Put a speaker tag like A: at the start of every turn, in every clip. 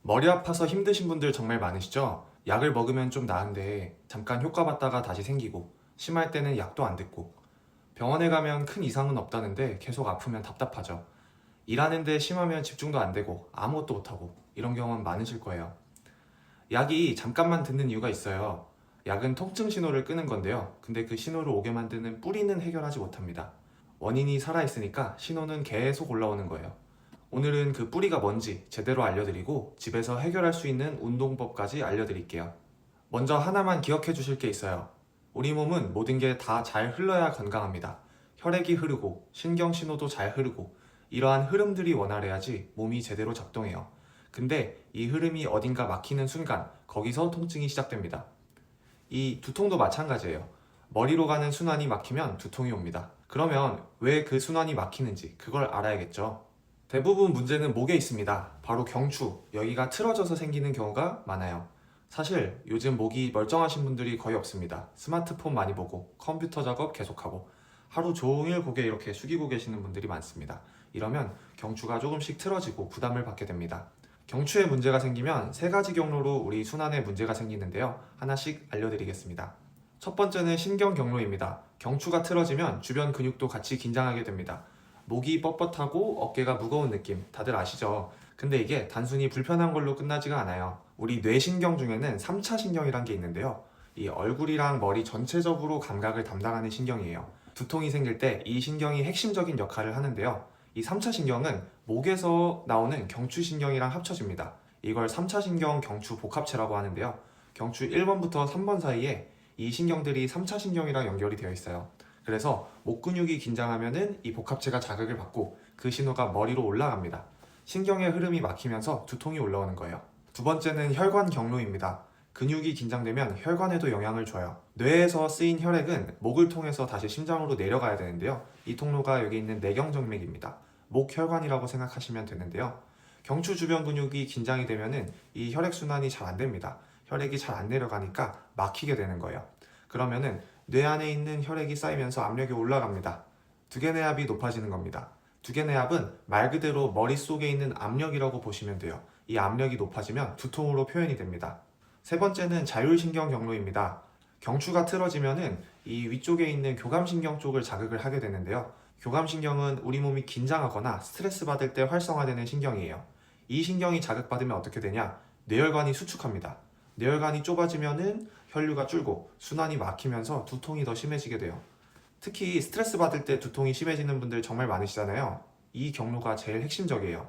A: 머리 아파서 힘드신 분들 정말 많으시죠? 약을 먹으면 좀 나은데 잠깐 효과 봤다가 다시 생기고, 심할 때는 약도 안 듣고, 병원에 가면 큰 이상은 없다는데 계속 아프면 답답하죠. 일하는데 심하면 집중도 안 되고 아무것도 못하고, 이런 경험 많으실 거예요. 약이 잠깐만 듣는 이유가 있어요. 약은 통증 신호를 끄는 건데요. 근데 그 신호를 오게 만드는 뿌리는 해결하지 못합니다. 원인이 살아있으니까 신호는 계속 올라오는 거예요. 오늘은 그 뿌리가 뭔지 제대로 알려드리고 집에서 해결할 수 있는 운동법까지 알려드릴게요. 먼저 하나만 기억해 주실 게 있어요. 우리 몸은 모든 게 다 잘 흘러야 건강합니다. 혈액이 흐르고 신경신호도 잘 흐르고 이러한 흐름들이 원활해야지 몸이 제대로 작동해요. 근데 이 흐름이 어딘가 막히는 순간 거기서 통증이 시작됩니다. 이 두통도 마찬가지예요. 머리로 가는 순환이 막히면 두통이 옵니다. 그러면 왜 그 순환이 막히는지 그걸 알아야겠죠. 대부분 문제는 목에 있습니다. 바로 경추, 여기가 틀어져서 생기는 경우가 많아요. 사실 요즘 목이 멀쩡하신 분들이 거의 없습니다. 스마트폰 많이 보고 컴퓨터 작업 계속하고 하루 종일 고개 이렇게 숙이고 계시는 분들이 많습니다. 이러면 경추가 조금씩 틀어지고 부담을 받게 됩니다. 경추에 문제가 생기면 세 가지 경로로 우리 순환에 문제가 생기는데요. 하나씩 알려드리겠습니다. 첫 번째는 신경 경로입니다. 경추가 틀어지면 주변 근육도 같이 긴장하게 됩니다. 목이 뻣뻣하고 어깨가 무거운 느낌 다들 아시죠? 근데 이게 단순히 불편한 걸로 끝나지가 않아요. 우리 뇌신경 중에는 3차 신경이란 게 있는데요. 이 얼굴이랑 머리 전체적으로 감각을 담당하는 신경이에요. 두통이 생길 때 이 신경이 핵심적인 역할을 하는데요. 이 3차 신경은 목에서 나오는 경추신경이랑 합쳐집니다. 이걸 3차 신경 경추 복합체라고 하는데요. 경추 1번부터 3번 사이에 이 신경들이 3차 신경이랑 연결이 되어 있어요. 그래서 목 근육이 긴장하면은 이 복합체가 자극을 받고 그 신호가 머리로 올라갑니다. 신경의 흐름이 막히면서 두통이 올라오는 거예요. 두 번째는 혈관 경로입니다. 근육이 긴장되면 혈관에도 영향을 줘요. 뇌에서 쓰인 혈액은 목을 통해서 다시 심장으로 내려가야 되는데요. 이 통로가 여기 있는 내경정맥입니다. 목혈관이라고 생각하시면 되는데요. 경추 주변 근육이 긴장이 되면은 이 혈액순환이 잘 안 됩니다. 혈액이 잘 안 내려가니까 막히게 되는 거예요. 그러면은 뇌 안에 있는 혈액이 쌓이면서 압력이 올라갑니다. 두개내압이 높아지는 겁니다. 두개내압은 말 그대로 머릿속에 있는 압력이라고 보시면 돼요. 이 압력이 높아지면 두통으로 표현이 됩니다. 세 번째는 자율신경 경로입니다. 경추가 틀어지면은 이 위쪽에 있는 교감신경 쪽을 자극을 하게 되는데요. 교감신경은 우리 몸이 긴장하거나 스트레스 받을 때 활성화되는 신경이에요. 이 신경이 자극받으면 어떻게 되냐? 뇌혈관이 수축합니다. 뇌혈관이 좁아지면은 혈류가 줄고 순환이 막히면서 두통이 더 심해지게 돼요. 특히 스트레스 받을 때 두통이 심해지는 분들 정말 많으시잖아요. 이 경로가 제일 핵심적이에요.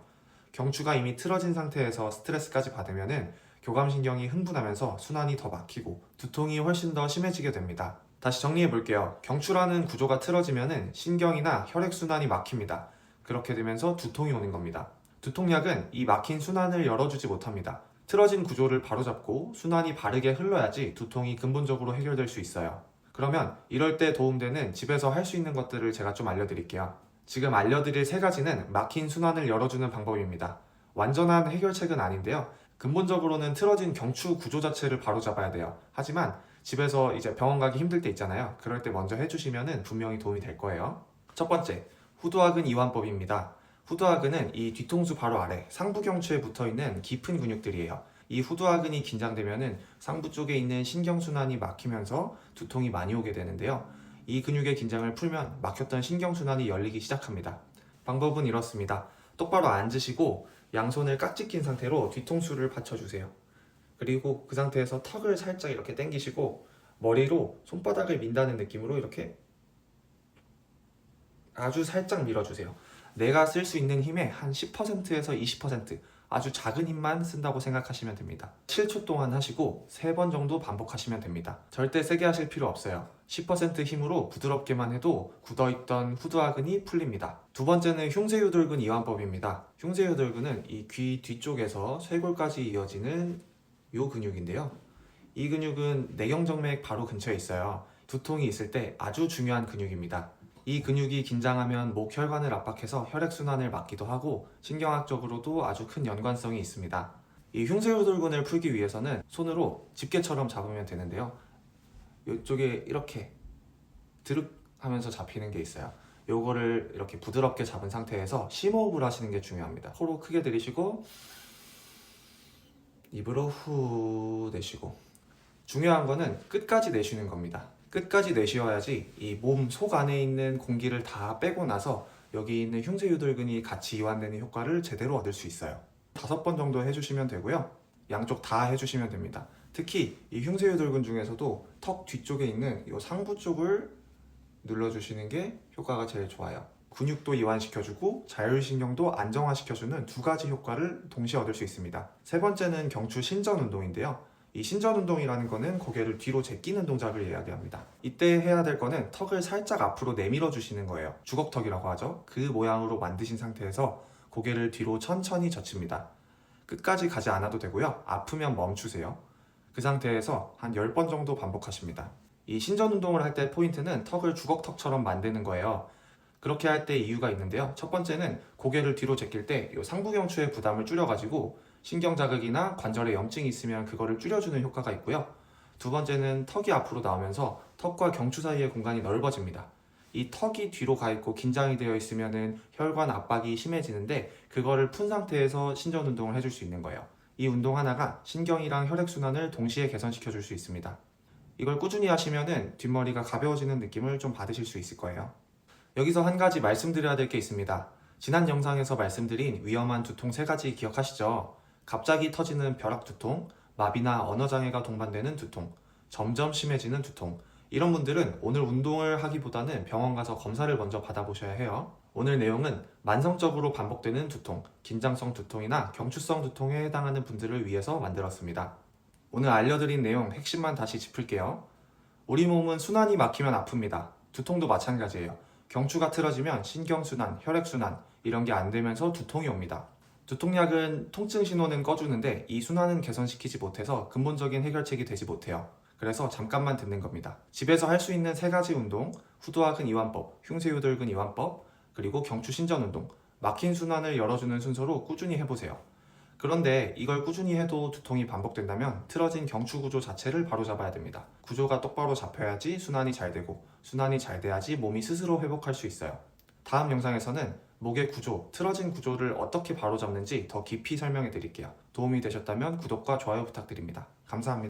A: 경추가 이미 틀어진 상태에서 스트레스까지 받으면은 교감신경이 흥분하면서 순환이 더 막히고 두통이 훨씬 더 심해지게 됩니다. 다시 정리해 볼게요. 경추라는 구조가 틀어지면은 신경이나 혈액순환이 막힙니다. 그렇게 되면서 두통이 오는 겁니다. 두통약은 이 막힌 순환을 열어주지 못합니다. 틀어진 구조를 바로잡고 순환이 바르게 흘러야지 두통이 근본적으로 해결될 수 있어요. 그러면 이럴 때 도움되는 집에서 할 수 있는 것들을 제가 좀 알려드릴게요. 지금 알려드릴 세 가지는 막힌 순환을 열어주는 방법입니다. 완전한 해결책은 아닌데요. 근본적으로는 틀어진 경추 구조 자체를 바로잡아야 돼요. 하지만 집에서 이제 병원 가기 힘들 때 있잖아요. 그럴 때 먼저 해주시면 분명히 도움이 될 거예요. 첫 번째, 후두하근 이완법입니다. 후두하근은 이 뒤통수 바로 아래 상부 경추에 붙어있는 깊은 근육들이에요. 이 후두하근이 긴장되면 상부 쪽에 있는 신경순환이 막히면서 두통이 많이 오게 되는데요. 이 근육의 긴장을 풀면 막혔던 신경순환이 열리기 시작합니다. 방법은 이렇습니다. 똑바로 앉으시고 양손을 깍지 낀 상태로 뒤통수를 받쳐주세요. 그리고 그 상태에서 턱을 살짝 이렇게 당기시고 머리로 손바닥을 민다는 느낌으로 이렇게 아주 살짝 밀어주세요. 내가 쓸 수 있는 힘의 한 10%에서 20% 아주 작은 힘만 쓴다고 생각하시면 됩니다. 7초 동안 하시고 3번 정도 반복하시면 됩니다. 절대 세게 하실 필요 없어요. 10% 힘으로 부드럽게만 해도 굳어있던 후두하근이 풀립니다. 두 번째는 흉쇄유돌근 이완법입니다. 흉쇄유돌근은 이 귀 뒤쪽에서 쇄골까지 이어지는 이 근육인데요. 이 근육은 내경정맥 바로 근처에 있어요. 두통이 있을 때 아주 중요한 근육입니다. 이 근육이 긴장하면 목 혈관을 압박해서 혈액순환을 막기도 하고 신경학적으로도 아주 큰 연관성이 있습니다. 이 흉쇄유돌근을 풀기 위해서는 손으로 집게처럼 잡으면 되는데요. 이쪽에 이렇게 드륵 하면서 잡히는 게 있어요. 요거를 이렇게 부드럽게 잡은 상태에서 심호흡을 하시는 게 중요합니다. 코로 크게 들이쉬고 입으로 후 내쉬고. 중요한 거는 끝까지 내쉬는 겁니다. 끝까지 내쉬어야지 이 몸 속 안에 있는 공기를 다 빼고 나서 여기 있는 흉쇄유돌근이 같이 이완되는 효과를 제대로 얻을 수 있어요. 5번 정도 해주시면 되고요. 양쪽 다 해주시면 됩니다. 특히 이 흉쇄유돌근 중에서도 턱 뒤쪽에 있는 이 상부 쪽을 눌러주시는 게 효과가 제일 좋아요. 근육도 이완시켜주고 자율신경도 안정화시켜주는 2가지 효과를 동시에 얻을 수 있습니다. 세 번째는 경추 신전 운동인데요. 이 신전 운동이라는 거는 고개를 뒤로 제끼는 동작을 이야기합니다. 이때 해야 될 거는 턱을 살짝 앞으로 내밀어 주시는 거예요. 주걱턱이라고 하죠. 그 모양으로 만드신 상태에서 고개를 뒤로 천천히 젖힙니다. 끝까지 가지 않아도 되고요. 아프면 멈추세요. 그 상태에서 한 10번 정도 반복하십니다. 이 신전 운동을 할 때 포인트는 턱을 주걱턱처럼 만드는 거예요. 그렇게 할 때 이유가 있는데요. 첫 번째는 고개를 뒤로 제낄 때 이 상부경추의 부담을 줄여가지고 신경 자극이나 관절에 염증이 있으면 그거를 줄여주는 효과가 있고요. 두 번째는 턱이 앞으로 나오면서 턱과 경추 사이의 공간이 넓어집니다. 이 턱이 뒤로 가 있고 긴장이 되어 있으면은 혈관 압박이 심해지는데 그거를 푼 상태에서 신전 운동을 해줄 수 있는 거예요. 이 운동 하나가 신경이랑 혈액순환을 동시에 개선시켜 줄 수 있습니다. 이걸 꾸준히 하시면은 뒷머리가 가벼워지는 느낌을 좀 받으실 수 있을 거예요. 여기서 한 가지 말씀드려야 될 게 있습니다. 지난 영상에서 말씀드린 위험한 두통 3가지 기억하시죠? 갑자기 터지는 벼락 두통, 마비나 언어장애가 동반되는 두통, 점점 심해지는 두통. 이런 분들은 오늘 운동을 하기보다는 병원 가서 검사를 먼저 받아보셔야 해요. 오늘 내용은 만성적으로 반복되는 두통, 긴장성 두통이나 경추성 두통에 해당하는 분들을 위해서 만들었습니다. 오늘 알려드린 내용 핵심만 다시 짚을게요. 우리 몸은 순환이 막히면 아픕니다. 두통도 마찬가지예요. 경추가 틀어지면 신경순환, 혈액순환 이런 게 안 되면서 두통이 옵니다. 두통약은 통증 신호는 꺼주는데 이 순환은 개선시키지 못해서 근본적인 해결책이 되지 못해요. 그래서 잠깐만 듣는 겁니다. 집에서 할 수 있는 3가지 운동, 후두하근 이완법, 흉쇄유돌근 이완법, 그리고 경추 신전 운동, 막힌 순환을 열어주는 순서로 꾸준히 해보세요. 그런데 이걸 꾸준히 해도 두통이 반복된다면 틀어진 경추 구조 자체를 바로잡아야 됩니다. 구조가 똑바로 잡혀야지 순환이 잘 되고 순환이 잘 돼야지 몸이 스스로 회복할 수 있어요. 다음 영상에서는 목의 구조, 틀어진 구조를 어떻게 바로잡는지 더 깊이 설명해 드릴게요. 도움이 되셨다면 구독과 좋아요 부탁드립니다. 감사합니다.